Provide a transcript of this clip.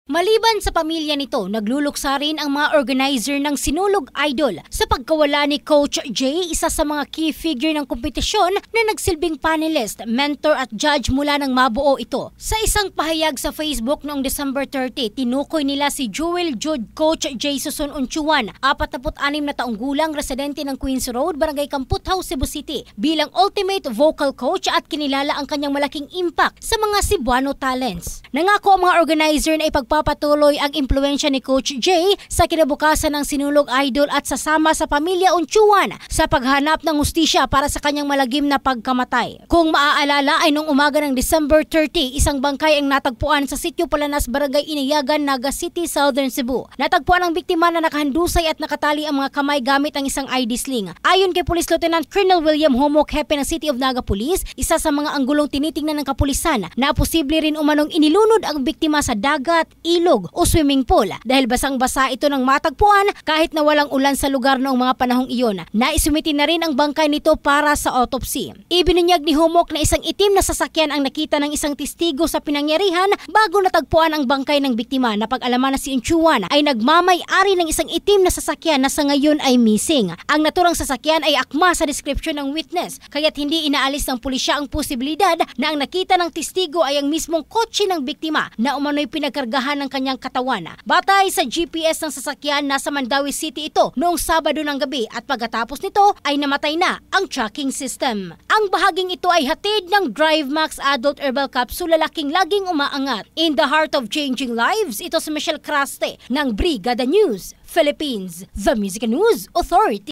Maliban sa pamilya nito, nagluluksa rin ang mga organizer ng Sinulog Idol sa pagkawala ni Coach Jay, isa sa mga key figure ng kompetisyon na nagsilbing panelist, mentor at judge mula nang mabuo ito. Sa isang pahayag sa Facebook noong December 30, tinukoy nila si Jewel Jude Coach Jay Susun Unchuan, 46 na taong gulang, residente ng Queens Road, Barangay Kamputhaw, Cebu City, bilang ultimate vocal coach at kinilala ang kanyang malaking impact sa mga Cebuano talents. Nangako ang mga organizer na ipagpapatuloy ang impluwensya ni Coach Jay sa kinabukasan ng Sinulog Idol at sasama sa pamilya Unchuan sa paghanap ng hustisya para sa kanyang malagim na pagkamatay. Kung maaalala ay noong umaga ng December 30, isang bangkay ang natagpuan sa Sitio Palanas, Barangay Inayagan, Naga City, Southern Cebu. Natagpuan ang biktima na nakahandusay at nakatali ang mga kamay gamit ang isang ID sling. Ayon kay Police Lieutenant Colonel William Homok, hepe ng City of Naga Police, isa sa mga anggulong tinitingnan ng kapulisan na posible rin umanong inilunod ang biktima sa dagat, ilog o swimming pool dahil basang-basa ito ng matagpuan kahit na walang ulan sa lugar noong mga panahong iyon. Naisumiti na rin ang bangkay nito para sa autopsy. Ibinunyag ni Homok na isang itim na sasakyan ang nakita ng isang testigo sa pinangyarihan bago natagpuan ang bangkay ng biktima. Napag-alaman na si Unchuan ay nagmamay-ari ng isang itim na sasakyan na sa ngayon ay missing. Ang naturang sasakyan ay akma sa description ng witness, kaya't hindi inaalis ng pulisya ang posibilidad na ang nakita ng testigo ay ang mismong kotse ng biktima na umano'y pinagkargahan ng kanyang katawan. Batay sa GPS ng sasakyan, nasa Mandawi City ito noong Sabado ng gabi at pagkatapos nito ay namatay na ang tracking system. Ang bahaging ito ay hatid ng DriveMax Adult Herbal Capsule, lalaking laging umaangat. In the heart of changing lives, ito si Michelle Craste ng Brigada News Philippines, The Music News Authority.